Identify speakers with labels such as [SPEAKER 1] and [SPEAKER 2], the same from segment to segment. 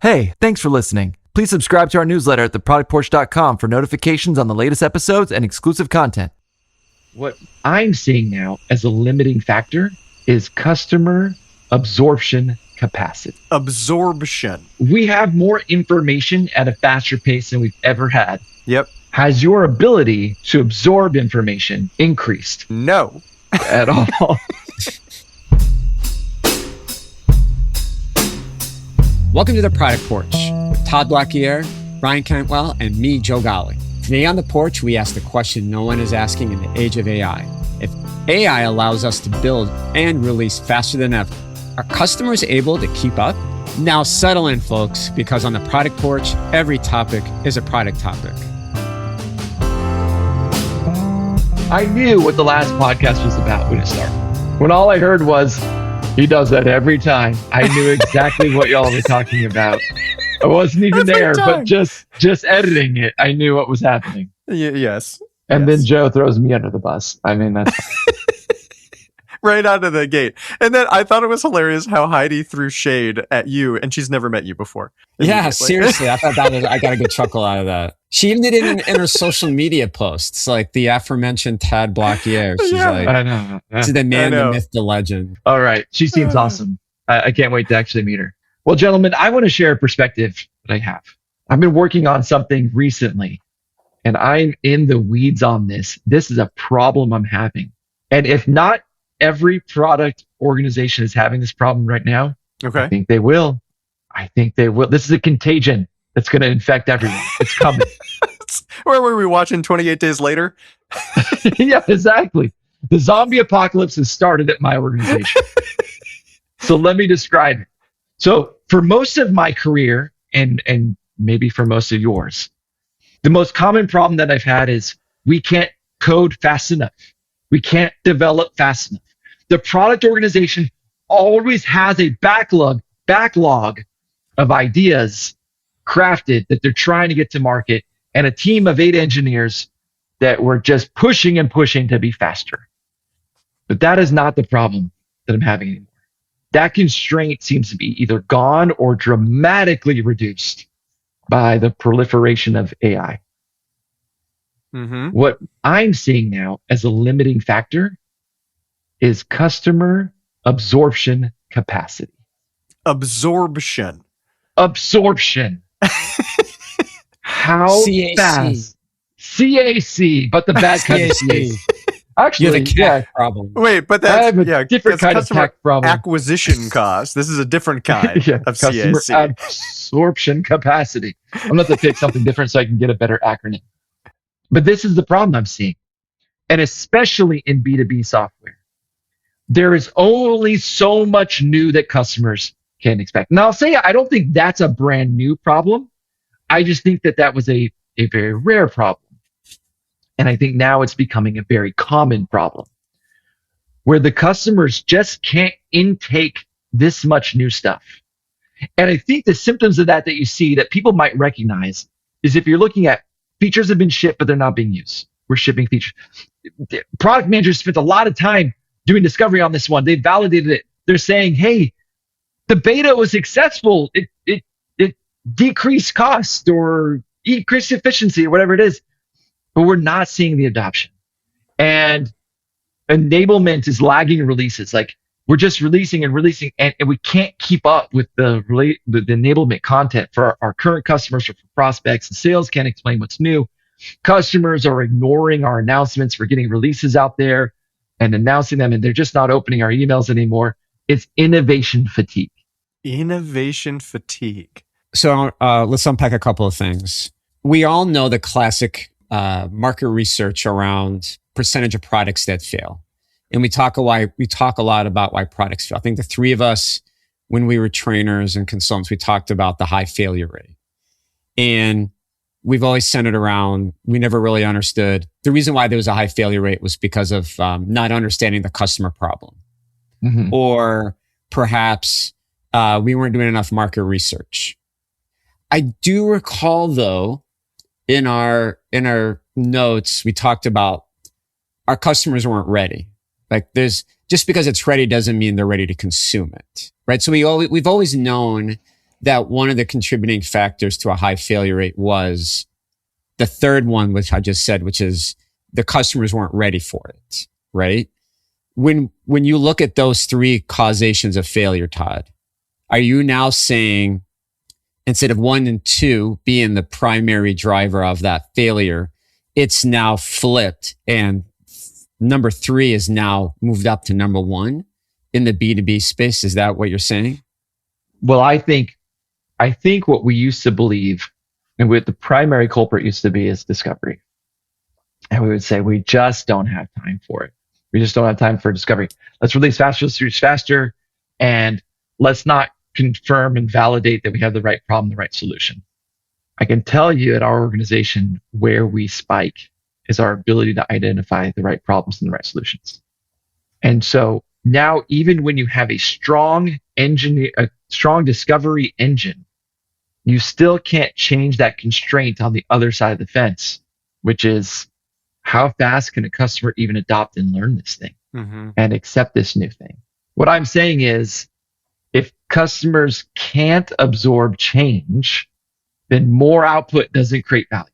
[SPEAKER 1] Hey, thanks for listening. Please subscribe to our newsletter at theproductporch.com for notifications on the latest episodes and exclusive content.
[SPEAKER 2] What I'm seeing now as a limiting factor is customer absorption capacity.
[SPEAKER 3] Absorption.
[SPEAKER 2] We have more information at a faster pace than we've ever had.
[SPEAKER 3] Yep.
[SPEAKER 2] Has your ability to absorb information increased?
[SPEAKER 3] No.
[SPEAKER 2] At all?
[SPEAKER 4] Welcome to the Product Porch. Todd Blaquiere, Ryan Cantwell, and me, Joe Ghali. Today on the porch, we ask the question no one is asking in the age of AI. If AI allows us to build and release faster than ever, are customers able to keep up? Now settle in, folks, because on the Product Porch, every topic is a product topic.
[SPEAKER 2] I knew what the last podcast was about when it started. When all I heard was, he does that every time. I knew exactly what y'all were talking about. I wasn't even there, but just editing it, I knew what was happening.
[SPEAKER 3] Yes.
[SPEAKER 2] And then Joe throws me under the bus. I mean, that's
[SPEAKER 3] right out of the gate. And then I thought it was hilarious how Heidi threw shade at you, and she's never met you before.
[SPEAKER 4] Yeah, seriously. I thought I got a good chuckle out of that. She even did it in her social media posts, like the aforementioned Todd Blaquiere. She's like,
[SPEAKER 2] I know.
[SPEAKER 4] she's the man, the myth, the legend.
[SPEAKER 2] All right. She seems awesome. I can't wait to actually meet her. Well, gentlemen, I want to share a perspective that I have. I've been working on something recently, and I'm in the weeds on this. This is a problem I'm having. And if not every product organization is having this problem right now,
[SPEAKER 3] okay.
[SPEAKER 2] I think they will. This is a contagion that's going to infect everyone. It's coming.
[SPEAKER 3] Where were we watching 28 Days Later?
[SPEAKER 2] Yeah, exactly. The zombie apocalypse has started at my organization. So let me describe it. So for most of my career, and maybe for most of yours, the most common problem that I've had is we can't code fast enough. We can't develop fast enough. The product organization always has a backlog of ideas crafted that they're trying to get to market, and a team of 8 engineers that were just pushing and pushing to be faster. But that is not the problem that I'm having anymore. That constraint seems to be either gone or dramatically reduced by the proliferation of AI. Mm-hmm. What I'm seeing now as a limiting factor is customer absorption capacity.
[SPEAKER 3] Absorption. How
[SPEAKER 4] CAC.
[SPEAKER 2] fast? CAC, but the bad kind of CAC. Actually,
[SPEAKER 4] you have a CAC problem.
[SPEAKER 3] Wait, but that's
[SPEAKER 2] different kind of CAC problem.
[SPEAKER 3] Acquisition cost. This is a different kind of
[SPEAKER 2] customer
[SPEAKER 3] CAC.
[SPEAKER 2] Absorption capacity. I'm going to pick something different so I can get a better acronym. But this is the problem I'm seeing. And especially in B2B software, there is only so much new that customers can expect. Now, I'll say I don't think that's a brand new problem. I just think that was a very rare problem. And I think now it's becoming a very common problem where the customers just can't intake this much new stuff. And I think the symptoms of that you see that people might recognize is if you're looking at features have been shipped, but they're not being used. We're shipping features. Product managers spent a lot of time doing discovery on this one. They validated it. They're saying, hey, the beta was successful. It decreased cost or increased efficiency or whatever it is. But we're not seeing the adoption. And enablement is lagging releases. Like we're just releasing and we can't keep up with the enablement content for our current customers or for prospects. And sales can't explain what's new. Customers are ignoring our announcements for getting releases out there and announcing them, and they're just not opening our emails anymore. It's innovation fatigue.
[SPEAKER 3] Innovation fatigue.
[SPEAKER 4] So let's unpack a couple of things. We all know the classic market research around percentage of products that fail. And we talk a lot about why products fail. I think the three of us, when we were trainers and consultants, we talked about the high failure rate. And we've always centered around, we never really understood. The reason why there was a high failure rate was because of not understanding the customer problem. Mm-hmm. Or perhaps we weren't doing enough market research. I do recall, though, in our notes, we talked about our customers weren't ready. Like just because it's ready doesn't mean they're ready to consume it, right? So we've always known that one of the contributing factors to a high failure rate was the third one, which I just said, which is the customers weren't ready for it, right? When you look at those three causations of failure, Todd, are you now saying instead of 1 and 2 being the primary driver of that failure, it's now flipped and number 3 is now moved up to number 1 in the B2B space? Is that what you're saying?
[SPEAKER 2] Well, I think what we used to believe and what the primary culprit used to be is discovery. And we would say, we just don't have time for it. We just don't have time for discovery. Let's release faster, let's release faster, and let's not confirm and validate that we have the right problem, the right solution. I can tell you at our organization where we spike is our ability to identify the right problems and the right solutions. And so now, even when you have a strong discovery engine, you still can't change that constraint on the other side of the fence, which is how fast can a customer even adopt and learn this thing and accept this new thing? What I'm saying is, if customers can't absorb change, then more output doesn't create value.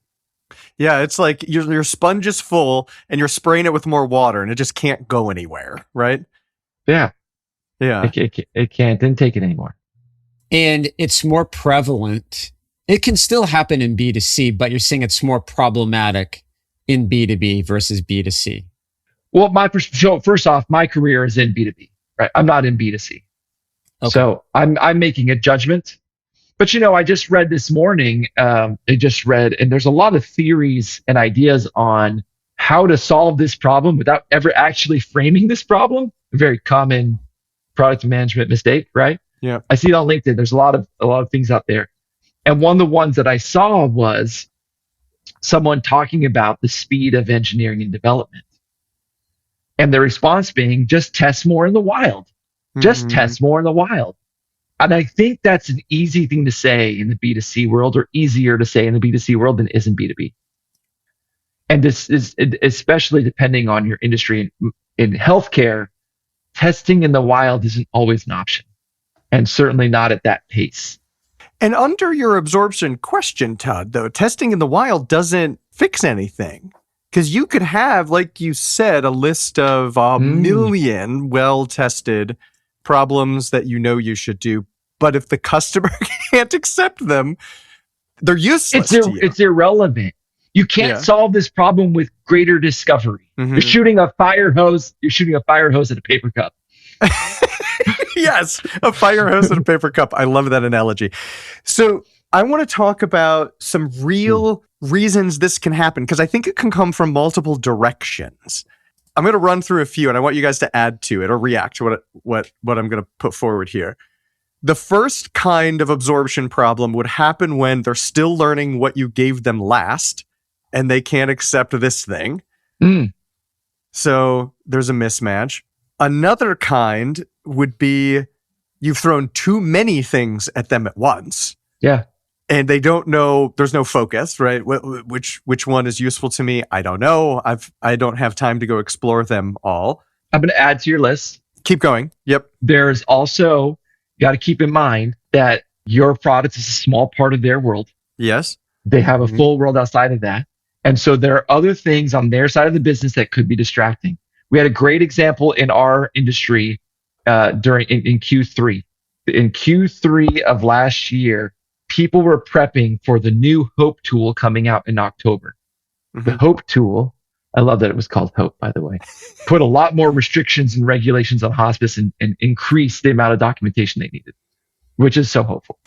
[SPEAKER 3] Yeah, it's like your sponge is full and you're spraying it with more water and it just can't go anywhere, right?
[SPEAKER 2] Yeah.
[SPEAKER 3] Yeah.
[SPEAKER 2] It can't, didn't take it anymore.
[SPEAKER 4] And it's more prevalent. It can still happen in B2C, but you're saying it's more problematic in B2B versus B2C.
[SPEAKER 2] Well, so first off, my career is in B2B, right? I'm not in B2C. Okay. So I'm making a judgment. But I just read this morning, and there's a lot of theories and ideas on how to solve this problem without ever actually framing this problem. A very common product management mistake, right?
[SPEAKER 3] Yeah.
[SPEAKER 2] I see it on LinkedIn. There's a lot of things out there. And one of the ones that I saw was someone talking about the speed of engineering and development. And the response being, just test more in the wild. Just test more in the wild. And I think that's an easy thing to say in the B2C world, or easier to say in the B2C world than it is in B2B. And this is especially depending on your industry. In healthcare, testing in the wild isn't always an option, and certainly not at that pace.
[SPEAKER 3] And under your absorption question, Todd, though, testing in the wild doesn't fix anything. Because you could have, like you said, a list of a million well-tested problems that you should do. But if the customer can't accept them, they're useless to you.
[SPEAKER 2] It's irrelevant. You can't solve this problem with greater discovery. You're shooting a fire hose at a paper cup.
[SPEAKER 3] Yes, a fire hose and a paper cup. I love that analogy. So I want to talk about some real reasons this can happen, because I think it can come from multiple directions. I'm going to run through a few, and I want you guys to add to it or react to what I'm going to put forward here. The first kind of absorption problem would happen when they're still learning what you gave them last, and they can't accept this thing. So there's a mismatch. Another kind would be you've thrown too many things at them at once.
[SPEAKER 2] Yeah.
[SPEAKER 3] And they don't know, there's no focus, right? Which one is useful to me? I don't know. I don't have time to go explore them all.
[SPEAKER 2] I'm going to add to your list.
[SPEAKER 3] Keep going. Yep.
[SPEAKER 2] There's also, you got to keep in mind that your product is a small part of their world.
[SPEAKER 3] Yes.
[SPEAKER 2] They have a full world outside of that. And so there are other things on their side of the business that could be distracting. We had a great example in our industry in Q3. In Q3 of last year, people were prepping for the new Hope tool coming out in October. The Hope tool, I love that it was called Hope, by the way, put a lot more restrictions and regulations on hospice and increased the amount of documentation they needed, which is so hopeful.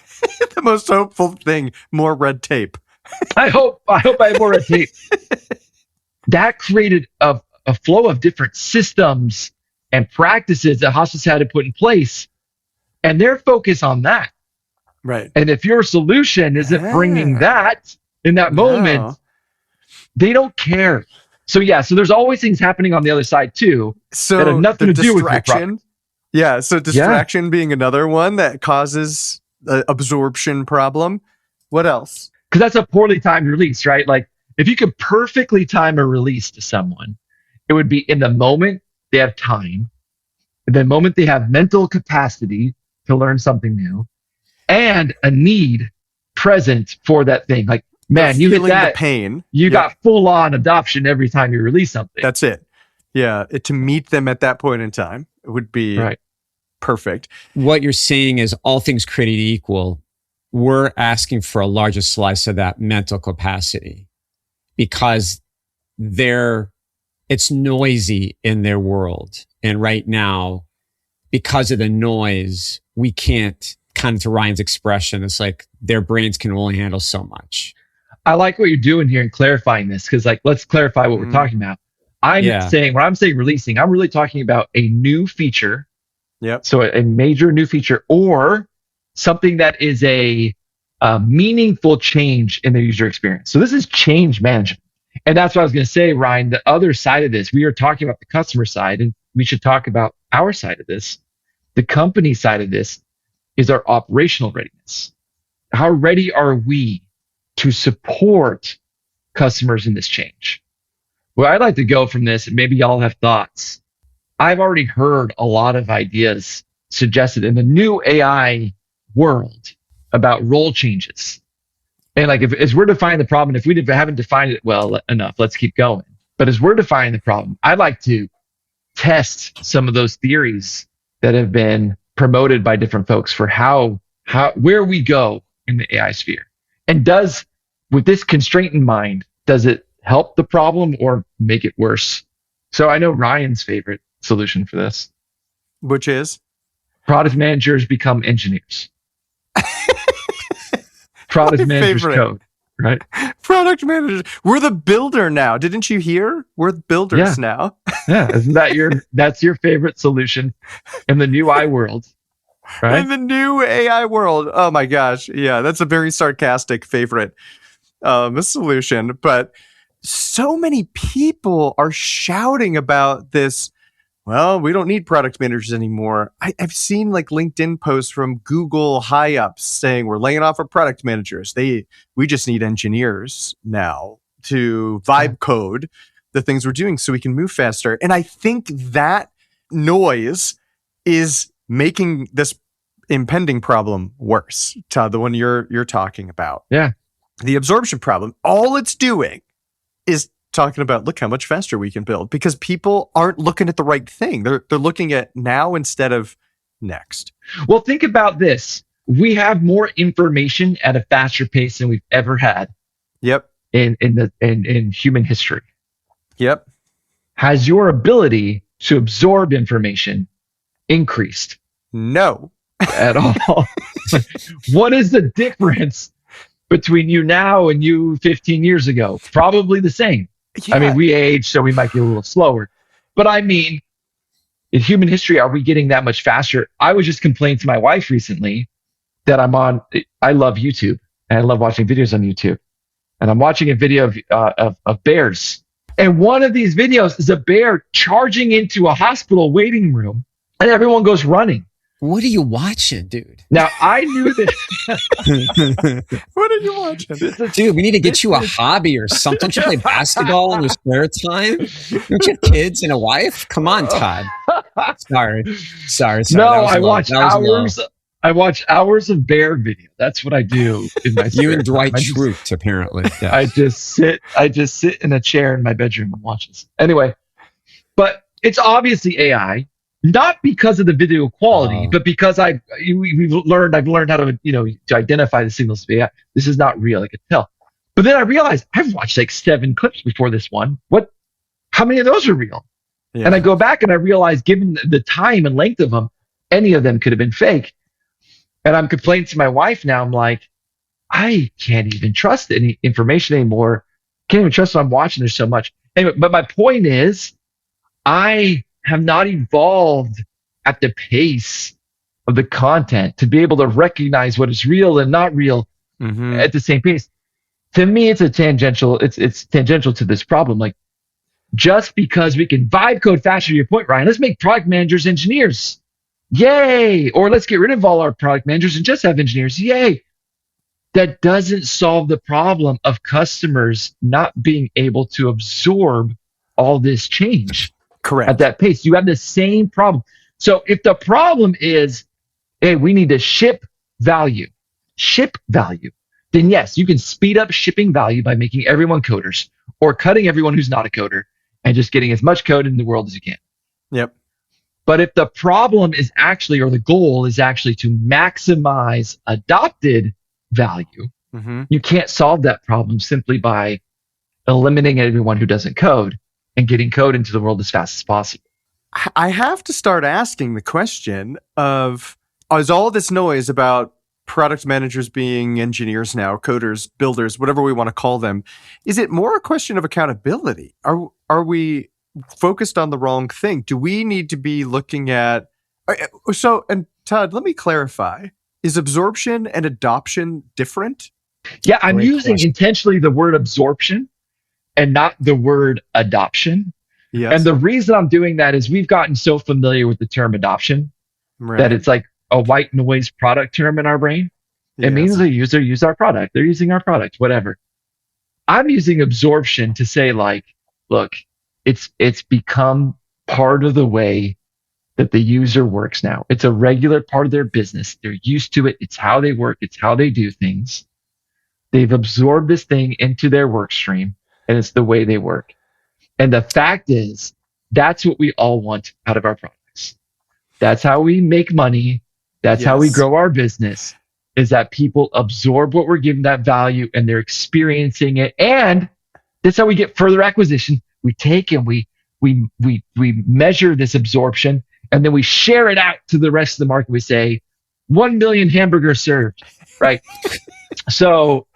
[SPEAKER 3] The most hopeful thing, more red tape.
[SPEAKER 2] I hope I have more red tape. That created a flow of different systems and practices that hospice had to put in place, and they're focused on that.
[SPEAKER 3] Right.
[SPEAKER 2] And if your solution isn't bringing that in that moment, they don't care. So there's always things happening on the other side too that have nothing to do with your product.
[SPEAKER 3] Yeah. So distraction being another one that causes the absorption problem. What else?
[SPEAKER 2] Because that's a poorly timed release, right? Like if you could perfectly time a release to someone, it would be in the moment they have time, the moment they have mental capacity to learn something new, and a need present for that thing. Like, man,
[SPEAKER 3] They're
[SPEAKER 2] you hit
[SPEAKER 3] feeling
[SPEAKER 2] that,
[SPEAKER 3] the pain.
[SPEAKER 2] you got full on adoption every time you release something.
[SPEAKER 3] That's it. Yeah, to meet them at that point in time, it would be
[SPEAKER 2] right.
[SPEAKER 3] perfect.
[SPEAKER 4] What you're saying is, all things created equal, we're asking for a larger slice of that mental capacity because it's noisy in their world. And right now, because of the noise, we can't, kind of to Ryan's expression, it's like their brains can only handle so much.
[SPEAKER 2] I like what you're doing here and clarifying this, because like, let's clarify what we're talking about. When I'm saying releasing, I'm really talking about a new feature.
[SPEAKER 3] Yep.
[SPEAKER 2] So a major new feature, or something that is a meaningful change in the user experience. So this is change management. And that's what I was going to say, Ryan. The other side of this, we are talking about the customer side, and we should talk about our side of this. The company side of this is our operational readiness. How ready are we to support customers in this change? Where I'd like to go from this, and maybe y'all have thoughts. I've already heard a lot of ideas suggested in the new AI world about role changes. And like, as we're defining the problem, if we haven't defined it well enough, let's keep going. But as we're defining the problem, I'd like to test some of those theories that have been promoted by different folks for where we go in the AI sphere. And with this constraint in mind, does it help the problem or make it worse? So I know Ryan's favorite solution for this,
[SPEAKER 3] which is
[SPEAKER 2] product managers become engineers. Product managers code, right?
[SPEAKER 3] Product managers. We're the builder now. Didn't you hear? We're the builders now.
[SPEAKER 2] Yeah. Isn't that that's your favorite solution in the new AI world, right?
[SPEAKER 3] In the new AI world. Oh my gosh. Yeah. That's a very sarcastic favorite solution. But so many people are shouting about this. Well, we don't need product managers anymore. I've seen like LinkedIn posts from Google high ups saying we're laying off our product managers. We just need engineers now to vibe code the things we're doing so we can move faster. And I think that noise is making this impending problem worse, Todd, the one you're talking about.
[SPEAKER 2] Yeah.
[SPEAKER 3] The absorption problem, all it's doing is talking about, look how much faster we can build, because people aren't looking at the right thing. They're looking at now instead of next.
[SPEAKER 2] Well, think about this. We have more information at a faster pace than we've ever had.
[SPEAKER 3] Yep.
[SPEAKER 2] In human history.
[SPEAKER 3] Yep.
[SPEAKER 2] Has your ability to absorb information increased?
[SPEAKER 3] No.
[SPEAKER 2] At all. What is the difference between you now and you 15 years ago? Probably the same. Yeah. I mean, we age, so we might get a little slower. But I mean, in human history, are we getting that much faster? I was just complaining to my wife recently that I love YouTube, and I love watching videos on YouTube. And I'm watching a video of bears. And one of these videos is a bear charging into a hospital waiting room, and everyone goes running.
[SPEAKER 4] What are you watching, dude?
[SPEAKER 2] Now, I knew that.
[SPEAKER 3] What are you watching?
[SPEAKER 4] Dude, we need to get you a hobby or something. Don't you play basketball in your spare time? Don't you have kids and a wife? Come on, Todd. Sorry. No,
[SPEAKER 2] I watch hours. I watch hours of bear video. That's what I do in my spare
[SPEAKER 4] You and Dwight
[SPEAKER 2] time.
[SPEAKER 4] Schrute, apparently. Yeah.
[SPEAKER 2] I just sit in a chair in my bedroom and watch this. Anyway, but it's obviously AI. Not because of the video quality, but because I've learned how to, to identify the signals of AI. This is not real. I could tell. But then I realized I've watched like 7 clips before this one. How many of those are real? Yeah. And I go back and I realize, given the time and length of them, any of them could have been fake. And I'm complaining to my wife now. I'm like, I can't even trust any information anymore. Can't even trust what I'm watching. There's so much. Anyway, but my point is, I have not evolved at the pace of the content to be able to recognize what is real and not real at the same pace. To me, it's tangential to this problem. Like, just because we can vibe code faster, to your point, Ryan, let's make product managers engineers. Yay! Or let's get rid of all our product managers and just have engineers. Yay! That doesn't solve the problem of customers not being able to absorb all this change.
[SPEAKER 3] Correct.
[SPEAKER 2] At that pace. You have the same problem. So if the problem is, hey, we need to ship value, ship value, then yes, you can speed up shipping value by making everyone coders or cutting everyone who's not a coder and just getting as much code in the world as you can.
[SPEAKER 3] Yep.
[SPEAKER 2] But if the problem is actually, or the goal is actually to maximize adopted value, you can't solve that problem simply by eliminating everyone who doesn't code and getting code into the world as fast as possible.
[SPEAKER 3] I have to start asking the question of, is all this noise about product managers being engineers now, coders, builders, whatever we want to call them, is it more a question of accountability? Are we focused on the wrong thing? Do we need to be looking at... So, and Todd, let me clarify. Is absorption and adoption different?
[SPEAKER 2] Yeah, I'm
[SPEAKER 4] Great
[SPEAKER 2] using
[SPEAKER 4] question.
[SPEAKER 2] intentionally the word absorption and not the word adoption.
[SPEAKER 3] Yes.
[SPEAKER 2] And the reason I'm doing that is we've gotten so familiar with the term adoption
[SPEAKER 3] Right.
[SPEAKER 2] that it's like a white noise product term in our brain. It means the user used our product. They're using our product, whatever. I'm using absorption to say, like, look, it's become part of the way that the user works now. It's a regular part of their business. They're used to it. It's how they work. It's how they do things. They've absorbed this thing into their work stream, and it's the way they work. And the fact is, that's what we all want out of our products. That's how we make money. That's how we
[SPEAKER 3] Yes.
[SPEAKER 2] grow our business, is that people absorb what we're giving that value and they're experiencing it. And that's how we get further acquisition. We take and we measure this absorption, and then we share it out to the rest of the market. We say 1 million hamburgers served, right? So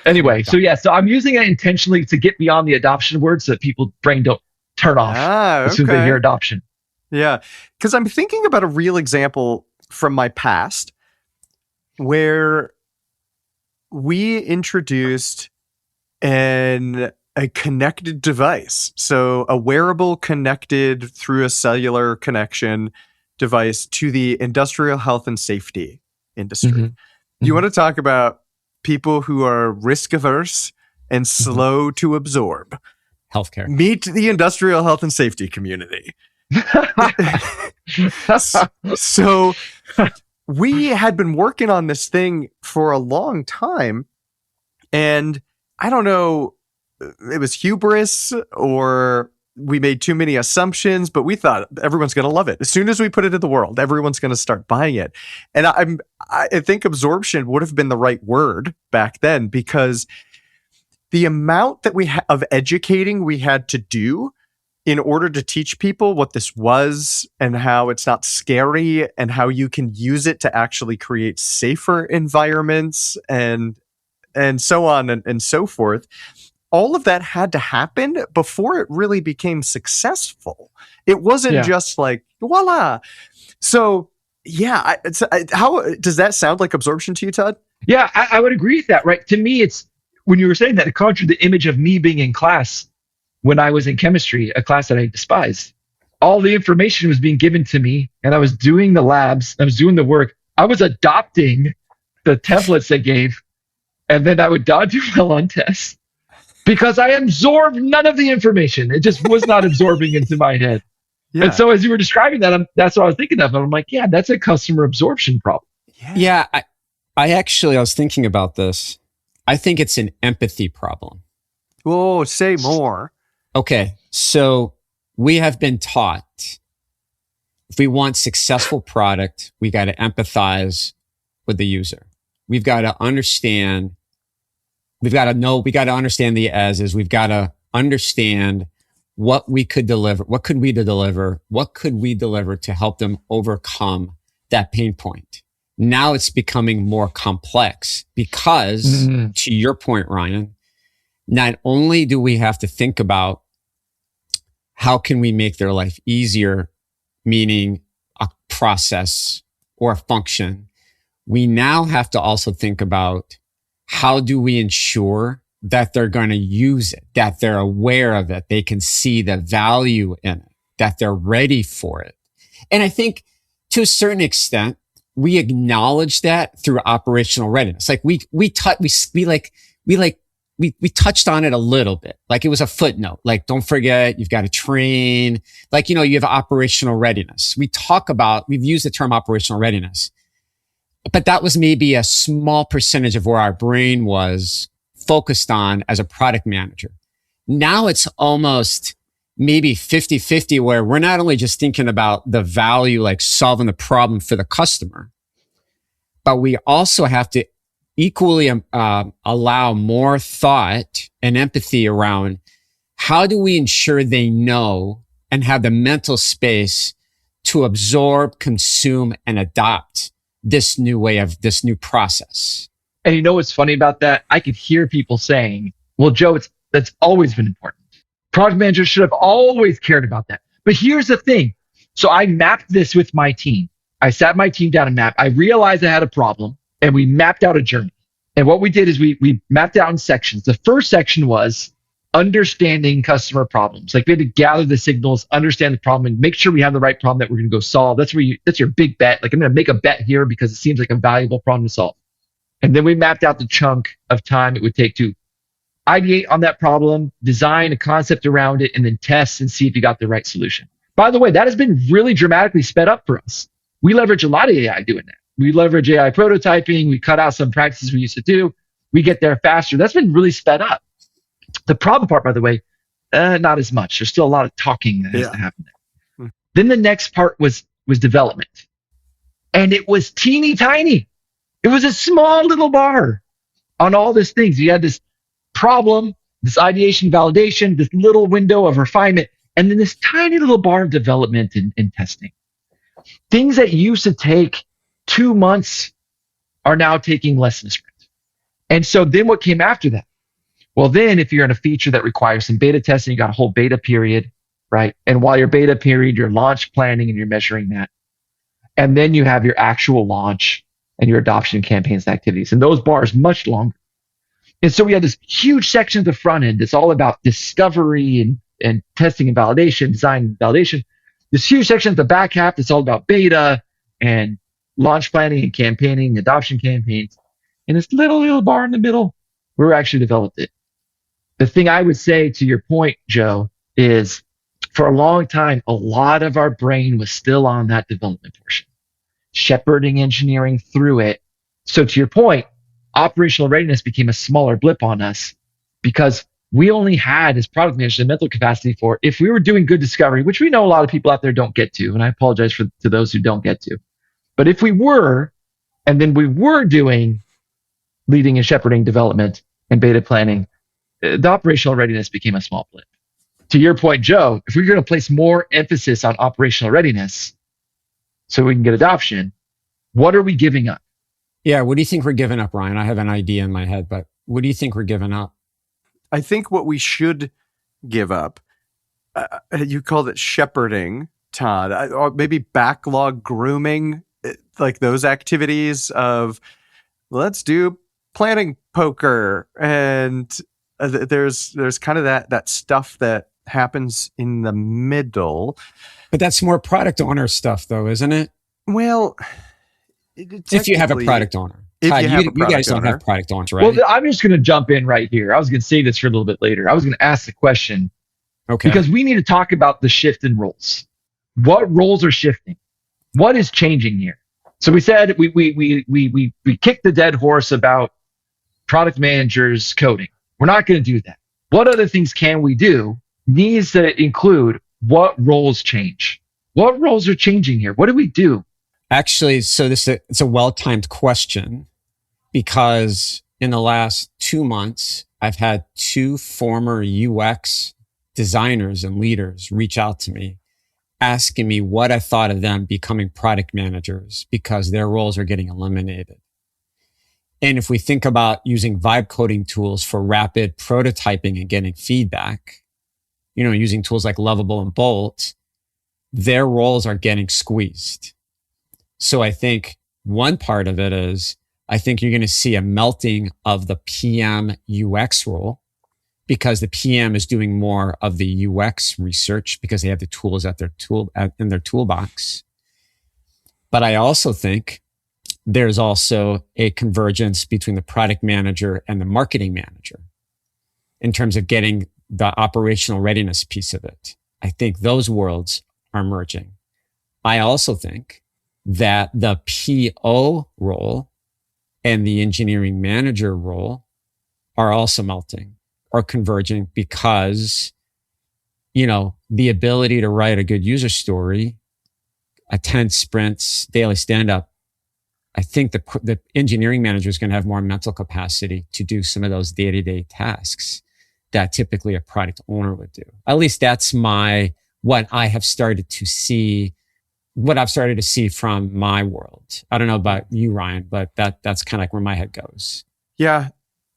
[SPEAKER 2] anyway, so I'm using it intentionally to get beyond the adoption word so that people's brain don't turn off as soon as they hear adoption.
[SPEAKER 3] Yeah, because I'm thinking about a real example from my past where we introduced a connected device. So a wearable connected through a cellular connection device to the industrial health and safety industry.
[SPEAKER 2] Mm-hmm.
[SPEAKER 3] You want to talk about people who are risk averse and slow to absorb.
[SPEAKER 4] Healthcare.
[SPEAKER 3] Meet the industrial health and safety community. So we had been working on this thing for a long time, and I don't know, it was hubris or we made too many assumptions, but we thought everyone's going to love it. As soon as we put it in the world, everyone's going to start buying it. And I think absorption would have been the right word back then, because the amount that of educating we had to do in order to teach people what this was and how it's not scary and how you can use it to actually create safer environments and so on and so forth. All of that had to happen before it really became successful. It wasn't just like, voila. So yeah, how does that sound like absorption to you, Todd?
[SPEAKER 2] Yeah, I would agree with that, right? To me, it's, when you were saying that, it conjured the image of me being in class when I was in chemistry, a class that I despised. All the information was being given to me, and I was doing the labs, I was doing the work. I was adopting the templates they gave, and then I would not do well on tests because I absorbed none of the information. It just was not absorbing into my head. Yeah. And so as you were describing that, that's what I was thinking of. And I'm like, yeah, that's a customer absorption problem.
[SPEAKER 4] Yeah, I was thinking about this. I think it's an empathy problem.
[SPEAKER 3] Oh, say more.
[SPEAKER 4] Okay, so we have been taught if we want successful product, we got to empathize with the user. We've got to understand. We've got to know. We got to understand the as-is. We've got to understand what we could deliver. What could we deliver? What could we deliver to help them overcome that pain point? Now it's becoming more complex because, to your point, Ryan, not only do we have to think about how can we make their life easier, meaning a process or a function, we now have to also think about how do we ensure that they're going to use it, that they're aware of it, they can see the value in it, that they're ready for it. And I think to a certain extent, we acknowledge that through operational readiness. Like we touched on it a little bit. Like it was a footnote. Like, don't forget, you've got to train. Like, you have operational readiness. We've used the term operational readiness. But that was maybe a small percentage of where our brain was focused on as a product manager. Now it's almost maybe 50-50 where we're not only just thinking about the value, like solving the problem for the customer, but we also have to equally allow more thought and empathy around how do we ensure they know and have the mental space to absorb, consume, and adopt this new way of this new process.
[SPEAKER 2] And you know what's funny about that? I could hear people saying, well, Joe, that's always been important. Product managers should have always cared about that. But here's the thing. So I mapped this with my team. I sat my team down and mapped. I realized I had a problem and we mapped out a journey. And what we did is we mapped out in sections. The first section was understanding customer problems. Like we had to gather the signals, understand the problem, and make sure we have the right problem that we're going to go solve. That's your big bet. Like I'm going to make a bet here because it seems like a valuable problem to solve. And then we mapped out the chunk of time it would take to ideate on that problem, design a concept around it, and then test and see if you got the right solution. By the way, that has been really dramatically sped up for us. We leverage a lot of AI doing that. We leverage AI prototyping. We cut out some practices we used to do. We get there faster. That's been really sped up. The problem part, by the way, not as much. There's still a lot of talking that has to happen there. Then the next part was development. And it was teeny tiny. It was a small little bar on all these things. You had this problem, this ideation, validation, this little window of refinement, and then this tiny little bar of development and testing. Things that used to take 2 months are now taking less than a sprint. And so then what came after that? Well, then if you're in a feature that requires some beta testing, you got a whole beta period, right? And while your beta period, you're launch planning and you're measuring that. And then you have your actual launch and your adoption campaigns and activities. And those bars much longer. And so we had this huge section at the front end that's all about discovery and testing and validation, design and validation. This huge section at the back half that's all about beta and launch planning and campaigning, adoption campaigns. And this little bar in the middle where we actually developed it. The thing I would say to your point, Joe, is for a long time, a lot of our brain was still on that development portion, shepherding engineering through it. So to your point, operational readiness became a smaller blip on us because we only had, as product managers, the mental capacity for if we were doing good discovery, which we know a lot of people out there don't get to, and I apologize to those who don't get to. But if we were, and then we were doing leading and shepherding development and beta planning, the operational readiness became a small blip. To your point, Joe, if we're going to place more emphasis on operational readiness so we can get adoption, what are we giving up?
[SPEAKER 4] Yeah, what do you think we're giving up, Ryan? I have an idea in my head, but what do you think we're giving up?
[SPEAKER 3] I think what we should give up, you called it shepherding, Todd, or maybe backlog grooming, like those activities of let's do planning poker. And there's kind of that stuff that happens in the middle.
[SPEAKER 4] But that's more product owner stuff though, isn't it?
[SPEAKER 3] Well,
[SPEAKER 4] if you have a product owner. Todd, you guys don't have product owners, right?
[SPEAKER 2] Well, I'm just going to jump in right here. I was going to say this for a little bit later. I was going to ask the question.
[SPEAKER 4] Okay.
[SPEAKER 2] Because we need to talk about the shift in roles. What roles are shifting? What is changing here? So we said we kicked the dead horse about product managers coding. We're not going to do that. What other things can we do? Needs to include what roles change. What roles are changing here? What do we do?
[SPEAKER 4] Actually, so it's a well-timed question because in the last 2 months, I've had 2 former UX designers and leaders reach out to me asking me what I thought of them becoming product managers because their roles are getting eliminated. And if we think about using vibe coding tools for rapid prototyping and getting feedback, using tools like Lovable and Bolt, their roles are getting squeezed. So I think one part of it is, I think you're going to see a melting of the PM UX role because the PM is doing more of the UX research because they have the tools in their toolbox. But I also think there's also a convergence between the product manager and the marketing manager in terms of getting the operational readiness piece of it. I think those worlds are merging. I also think that the PO role and the engineering manager role are also melting or converging because, the ability to write a good user story, attend sprints, daily stand-up, I think the engineering manager is going to have more mental capacity to do some of those day-to-day tasks that typically a product owner would do. At least that's what I've started to see from my world. I don't know about you, Ryan, but that's kind of like where my head goes.
[SPEAKER 3] Yeah,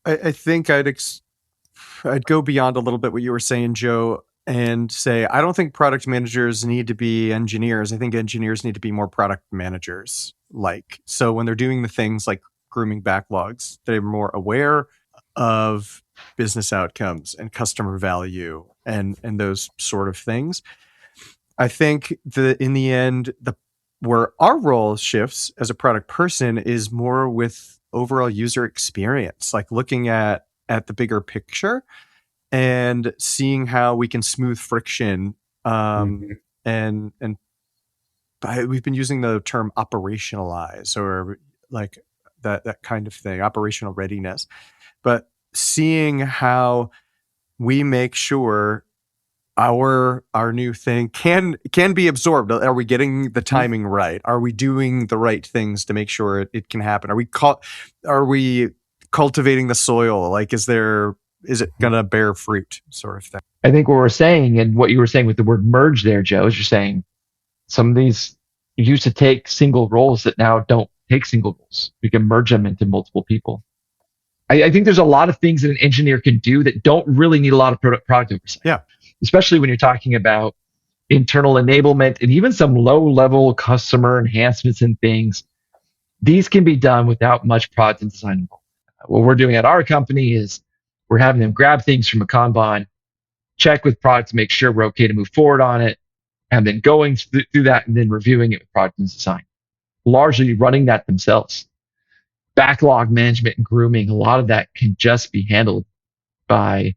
[SPEAKER 3] I think I'd go beyond a little bit what you were saying, Joe, and say, I don't think product managers need to be engineers. I think engineers need to be more product managers. So when they're doing the things like grooming backlogs, they're more aware of business outcomes and customer value and those sort of things. I think in the end, where our role shifts as a product person is more with overall user experience, like looking at the bigger picture and seeing how we can smooth friction. And we've been using the term operationalize or like that kind of thing, operational readiness, but seeing how we make sure our new thing can be absorbed. Are we getting the timing right? Are we doing the right things to make sure it can happen? Are we cultivating the soil? Like, is it gonna bear fruit, sort of thing?
[SPEAKER 2] I think what we're saying, and what you were saying with the word merge there, Joe, is you're saying some of these used to take single roles that now don't take single roles. We can merge them into multiple people. I think there's a lot of things that an engineer can do that don't really need a lot of product oversight.
[SPEAKER 3] Yeah.
[SPEAKER 2] Especially when you're talking about internal enablement and even some low-level customer enhancements and things. These can be done without much product and design involved. What we're doing at our company is we're having them grab things from a Kanban, check with product to make sure we're okay to move forward on it, and then going through that and then reviewing it with product and design. Largely running that themselves. Backlog management and grooming, a lot of that can just be handled by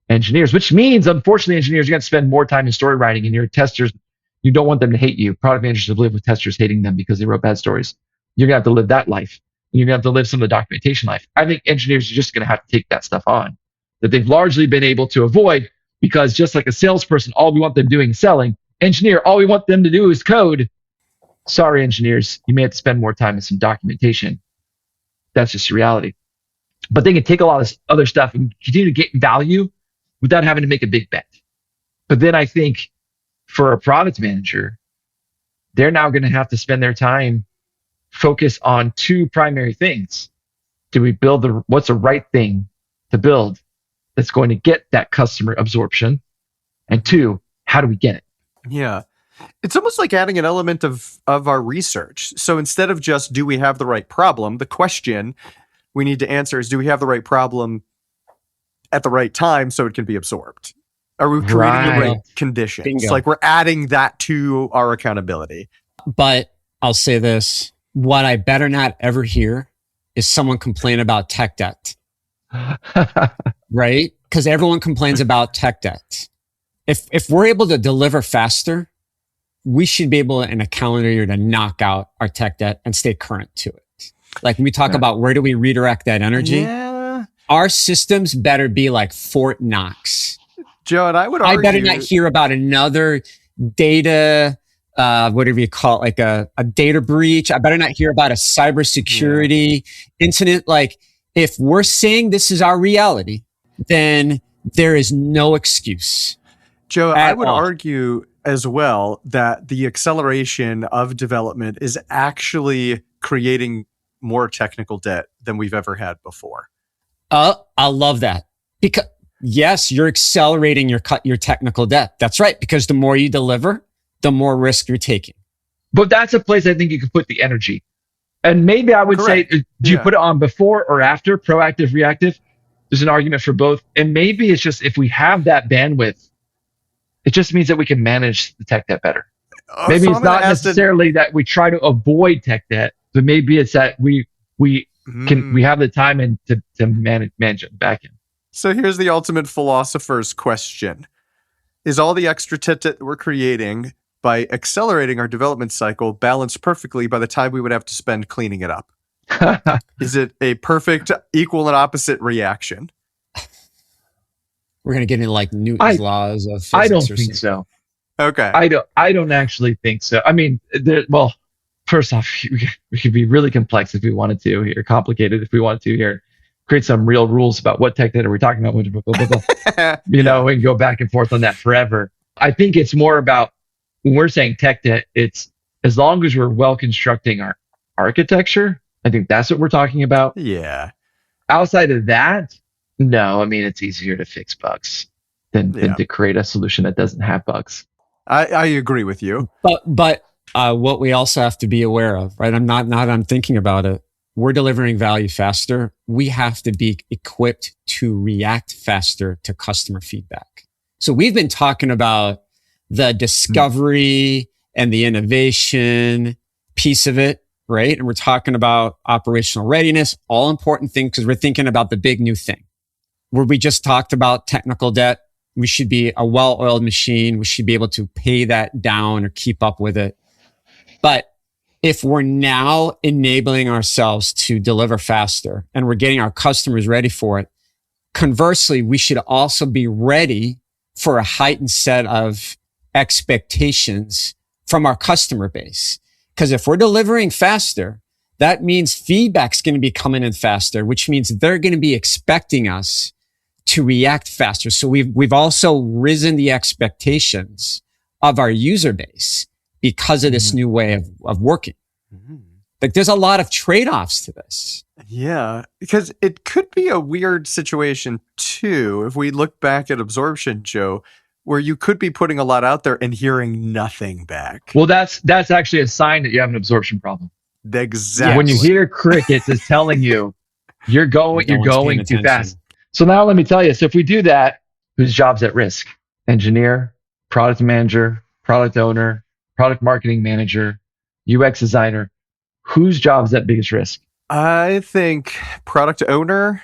[SPEAKER 2] engineers, which means, unfortunately, engineers are going to spend more time in story writing, and your testers, you don't want them to hate you. Product managers have lived with testers hating them because they wrote bad stories. You're going to have to live that life. And you're going to have to live some of the documentation life. I think engineers are just going to have to take that stuff on that they've largely been able to avoid, because just like a salesperson, all we want them doing is selling. Engineer, all we want them to do is code. Sorry, engineers, you may have to spend more time in some documentation. That's just reality. But they can take a lot of other stuff and continue to get value without having to make a big bet. But then I think for a product manager, they're now going to have to spend their time focus on two primary things. Do we build what's the right thing to build that's going to get that customer absorption? And two, how do we get it?
[SPEAKER 3] Yeah. It's almost like adding an element of our research. So instead of just, do we have the right problem? The question we need to answer is, do we have the right problem at the right time so it can be absorbed? Are we creating the right conditions?
[SPEAKER 4] Bingo.
[SPEAKER 3] Like, we're adding that to our accountability.
[SPEAKER 4] But I'll say this, what I better not ever hear is someone complain about tech debt. Right? Because everyone complains about tech debt. If we're able to deliver faster, we should be able in a calendar year to knock out our tech debt and stay current to it. Like when we talk about where do we redirect that energy, our systems better be like Fort Knox.
[SPEAKER 3] Joe, and I would argue,
[SPEAKER 4] I better not hear about another data, whatever you call it, like a data breach. I better not hear about a cybersecurity incident. Like, if we're saying this is our reality, then there is no excuse.
[SPEAKER 3] Joe, I would argue as well that the acceleration of development is actually creating more technical debt than we've ever had before.
[SPEAKER 4] I love that. Because yes, you're accelerating your technical debt. That's right. Because the more you deliver, the more risk you're taking.
[SPEAKER 2] But that's a place I think you can put the energy. And maybe I would say, do you put it on before or after, proactive, reactive? There's an argument for both. And maybe it's just, if we have that bandwidth, it just means that we can manage the tech debt better. Maybe it's not necessarily that we try to avoid tech debt, but maybe it's that we have the time and to manage it back in.
[SPEAKER 3] So here's the ultimate philosopher's question. Is all the extra tech that we're creating by accelerating our development cycle balanced perfectly by the time we would have to spend cleaning it up? Is it a perfect equal and opposite reaction?
[SPEAKER 4] We're going to get into like Newton's laws of physics.
[SPEAKER 2] I don't
[SPEAKER 4] or
[SPEAKER 2] think
[SPEAKER 4] something.
[SPEAKER 2] so.
[SPEAKER 3] Okay.
[SPEAKER 2] I don't actually think so. I mean, well, first off, we could be really complex if we wanted to here, complicated if we wanted to here, create some real rules about what tech data we're talking about, blah, blah, blah, blah. We can go back and forth on that forever. I think it's more about when we're saying tech debt, it's as long as we're well constructing our architecture, I think that's what we're talking about.
[SPEAKER 3] Yeah.
[SPEAKER 2] Outside of that, no, I mean, it's easier to fix bugs than to create a solution that doesn't have bugs.
[SPEAKER 3] I agree with you.
[SPEAKER 4] But what we also have to be aware of, right? I'm thinking about it. We're delivering value faster. We have to be equipped to react faster to customer feedback. So we've been talking about the discovery and the innovation piece of it, right? And we're talking about operational readiness, all important things because we're thinking about the big new thing. Where we just talked about technical debt, we should be a well-oiled machine. We should be able to pay that down or keep up with it. But if we're now enabling ourselves to deliver faster and we're getting our customers ready for it, conversely, we should also be ready for a heightened set of expectations from our customer base. Because if we're delivering faster, that means feedback's going to be coming in faster, which means they're going to be expecting us to react faster. So we've also risen the expectations of our user base because of this new way of working. Like there's a lot of trade-offs to this.
[SPEAKER 3] Yeah, because it could be a weird situation too. If we look back at Absorption, Joe, where you could be putting a lot out there and hearing nothing back.
[SPEAKER 2] Well, that's actually a sign that you have an absorption problem.
[SPEAKER 3] Exactly.
[SPEAKER 2] When you hear crickets, it's telling you you're going too fast. So now let me tell you, so if we do that, whose job's at risk? Engineer, product manager, product owner, product marketing manager, UX designer. Whose job's at biggest risk?
[SPEAKER 3] I think product owner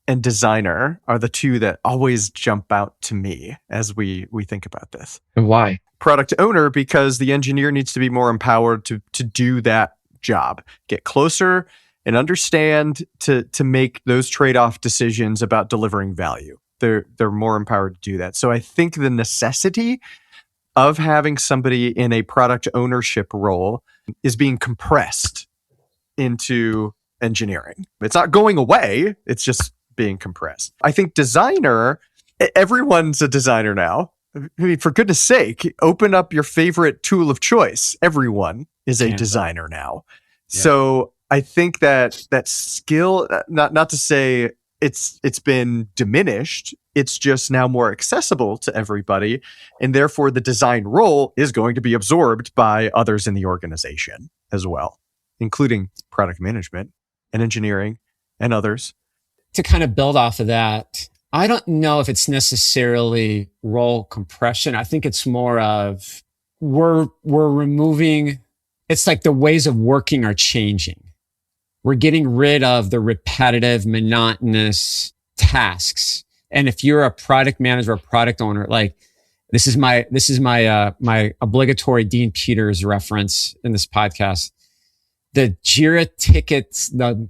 [SPEAKER 3] and designer are the two that always jump out to me as we think about this.
[SPEAKER 2] And why?
[SPEAKER 3] Product owner, because the engineer needs to be more empowered to do that job, get closer and understand to make those trade-off decisions about delivering value. They're more empowered to do that. So I think the necessity of having somebody in a product ownership role is being compressed into engineering. It's not going away. It's just being compressed. I think designer, everyone's a designer now. I mean, for goodness sake, open up your favorite tool of choice. Everyone is a designer now. Yeah. So I think that skill, not to say it's been diminished, it's just now more accessible to everybody. And therefore the design role is going to be absorbed by others in the organization as well, including product management and engineering and others.
[SPEAKER 4] To kind of build off of that, I don't know if it's necessarily role compression. I think it's more of we're removing, it's like the ways of working are changing. We're getting rid of the repetitive, monotonous tasks. And if you're a product manager or product owner, like this is my my obligatory Dean Peters reference in this podcast. The Jira tickets, the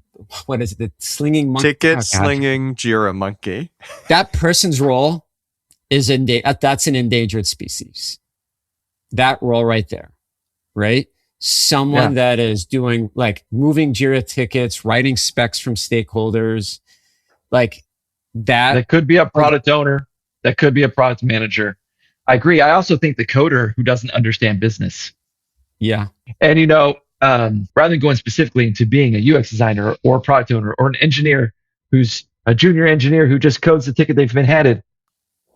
[SPEAKER 4] slinging monkey?
[SPEAKER 3] Ticket slinging Jira monkey.
[SPEAKER 4] That person's role is that's an endangered species. That role right there, right? Someone that is doing like moving Jira tickets, writing specs from stakeholders, like that.
[SPEAKER 2] That could be a product owner. That could be a product manager. I agree. I also think the coder who doesn't understand business.
[SPEAKER 4] Yeah.
[SPEAKER 2] And rather than going specifically into being a UX designer or a product owner or an engineer who's a junior engineer who just codes the ticket they've been handed,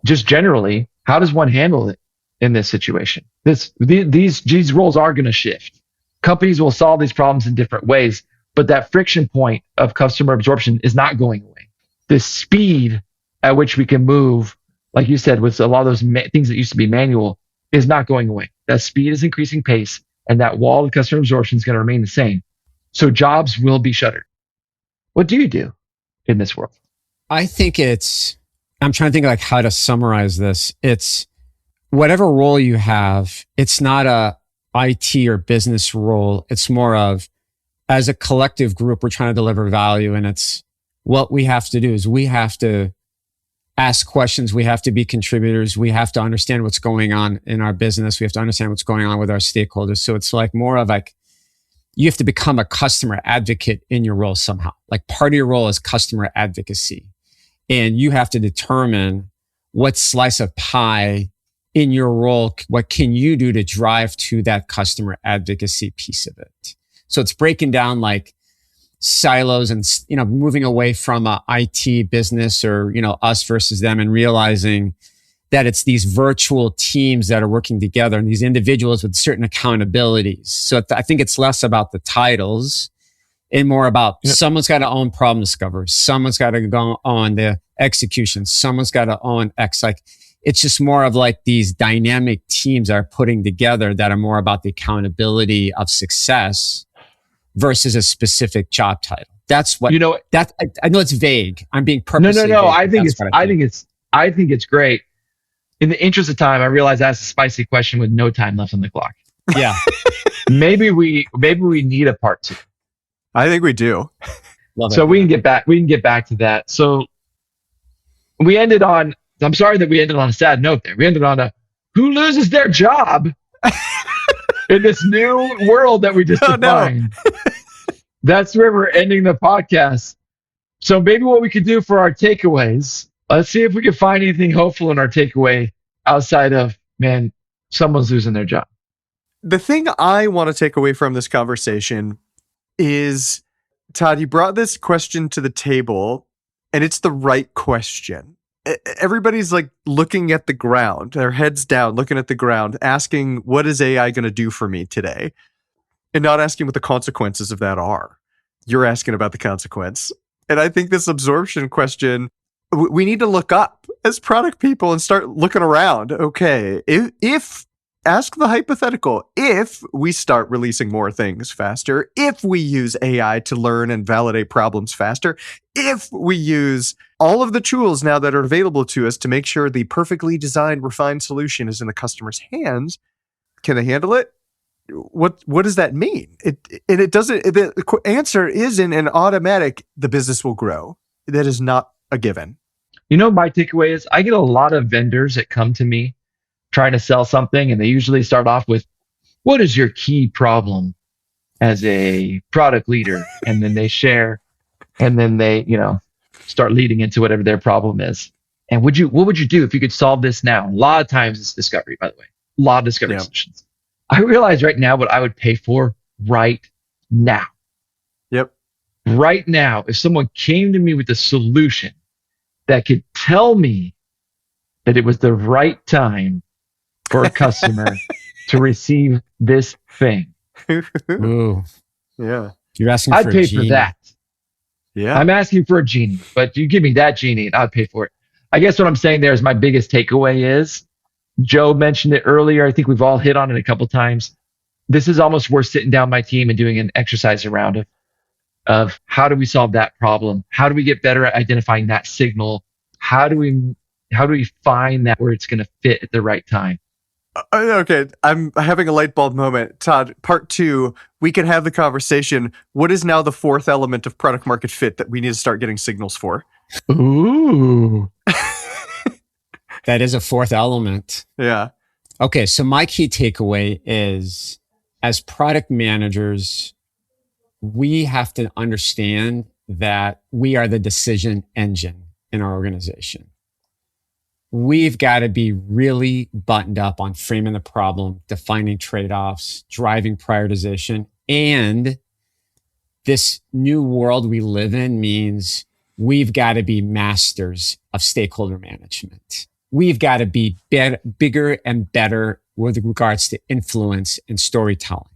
[SPEAKER 2] just generally, how does one handle it in this situation? These roles are going to shift. Companies will solve these problems in different ways, but that friction point of customer absorption is not going away. The speed at which we can move, like you said, with a lot of those things that used to be manual, is not going away. That speed is increasing pace, and that wall of customer absorption is going to remain the same. So jobs will be shuttered. What do you do in this world?
[SPEAKER 4] I think I'm trying to think like how to summarize this. whatever role you have, it's not a IT or business role. It's more of, as a collective group, we're trying to deliver value. And it's what we have to do is we have to ask questions. We have to be contributors. We have to understand what's going on in our business. We have to understand what's going on with our stakeholders. So it's like more of like, you have to become a customer advocate in your role somehow. Like part of your role is customer advocacy. And you have to determine what slice of pie in your role, what can you do to drive to that customer advocacy piece of it? So it's breaking down like silos and, moving away from a IT business or, us versus them, and realizing that it's these virtual teams that are working together and these individuals with certain accountabilities. So I think it's less about the titles and more about someone's got to own problem discovery. Someone's got to go on the execution. Someone's got to own X. Like, it's just more of like these dynamic teams are putting together that are more about the accountability of success versus a specific job title. That's what, I know it's vague. I'm being purposely
[SPEAKER 2] No.
[SPEAKER 4] vague.
[SPEAKER 2] I think it's great. In the interest of time, I realize I asked a spicy question with no time left on the clock.
[SPEAKER 4] Yeah.
[SPEAKER 2] maybe we need a part 2.
[SPEAKER 3] I think we do.
[SPEAKER 2] We can get back to that. So I'm sorry that we ended on a sad note there. We ended on who loses their job in this new world that we just defined. No. That's where we're ending the podcast. So maybe what we could do for our takeaways, let's see if we can find anything hopeful in our takeaway outside of, man, someone's losing their job.
[SPEAKER 3] The thing I want to take away from this conversation is, Todd, you brought this question to the table, and it's the right question. Everybody's like looking at the ground, their heads down, looking at the ground, asking, what is AI going to do for me today? And not asking what the consequences of that are. You're asking about the consequence. And I think this absorption question, we need to look up as product people and start looking around. Okay, if ask the hypothetical, if we start releasing more things faster, if we use AI to learn and validate problems faster, if we use all of the tools now that are available to us to make sure the perfectly designed, refined solution is in the customer's hands, can they handle it? What does that mean? It doesn't. The answer isn't an automatic, the business will grow. That is not a given.
[SPEAKER 2] My takeaway is I get a lot of vendors that come to me trying to sell something, and they usually start off with, what is your key problem as a product leader? And then they share, and then they, start leading into whatever their problem is. And what would you do if you could solve this now? A lot of times it's discovery, by the way. A lot of discovery solutions. I realize right now what I would pay for right now.
[SPEAKER 3] Yep.
[SPEAKER 2] Right now, if someone came to me with a solution that could tell me that it was the right time for a customer to receive this thing.
[SPEAKER 4] Ooh.
[SPEAKER 3] Yeah.
[SPEAKER 4] You're asking
[SPEAKER 2] I'd
[SPEAKER 4] for
[SPEAKER 2] pay
[SPEAKER 4] a genie.
[SPEAKER 2] for that.
[SPEAKER 3] Yeah.
[SPEAKER 2] I'm asking for a genie, but you give me that genie and I'd pay for it. I guess what I'm saying there is my biggest takeaway is, Joe mentioned it earlier. I think we've all hit on it a couple times. This is almost worth sitting down my team and doing an exercise around of how do we solve that problem? How do we get better at identifying that signal? How do we find that where it's going to fit at the right time?
[SPEAKER 3] Okay, I'm having a light bulb moment. Todd, part 2, we can have the conversation. What is now the 4th element of product market fit that we need to start getting signals for?
[SPEAKER 2] Ooh.
[SPEAKER 4] That is a 4th element.
[SPEAKER 3] Yeah.
[SPEAKER 4] Okay, so my key takeaway is, as product managers, we have to understand that we are the decision engine in our organization. We've got to be really buttoned up on framing the problem, defining trade-offs, driving prioritization. And this new world we live in means we've got to be masters of stakeholder management. We've got to be bigger and better with regards to influence and storytelling.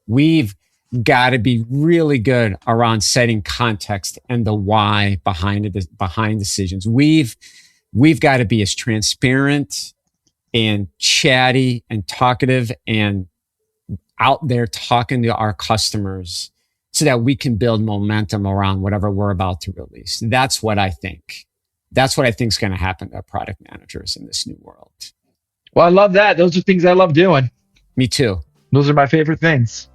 [SPEAKER 4] We've got to be really good around setting context and the why behind decisions. We've got to be as transparent and chatty and talkative and out there talking to our customers so that we can build momentum around whatever we're about to release. That's what I think. That's what I think is going to happen to product managers in this new world.
[SPEAKER 2] Well, I love that. Those are things I love doing.
[SPEAKER 4] Me too.
[SPEAKER 2] Those are my favorite things.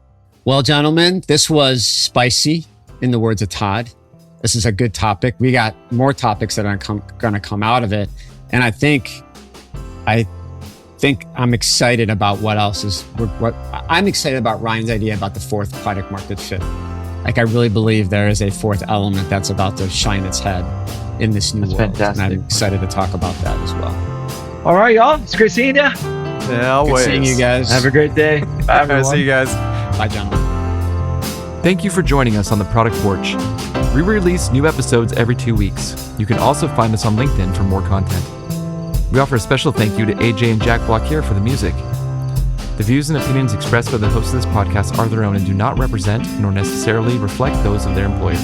[SPEAKER 4] Well, gentlemen, this was spicy, in the words of Todd. This is a good topic. We got more topics that are going to come out of it. And I think I'm excited about what else is, I'm excited about Ryan's idea about the fourth product market fit. Like, I really believe there is a fourth element that's about to shine its head in this new world.
[SPEAKER 2] Fantastic.
[SPEAKER 4] And I'm excited to talk about that as well.
[SPEAKER 2] All right, y'all. It's great seeing you.
[SPEAKER 3] Yeah, always.
[SPEAKER 4] Good seeing you guys.
[SPEAKER 2] Have a great day. Bye, everyone.
[SPEAKER 3] See you guys.
[SPEAKER 4] Bye, gentlemen.
[SPEAKER 1] Thank you for joining us on the Product Porch. We release new episodes every 2 weeks. You can also find us on LinkedIn for more content. We offer a special thank you to AJ and Jack Blaquiere for the music. The views and opinions expressed by the hosts of this podcast are their own and do not represent nor necessarily reflect those of their employer.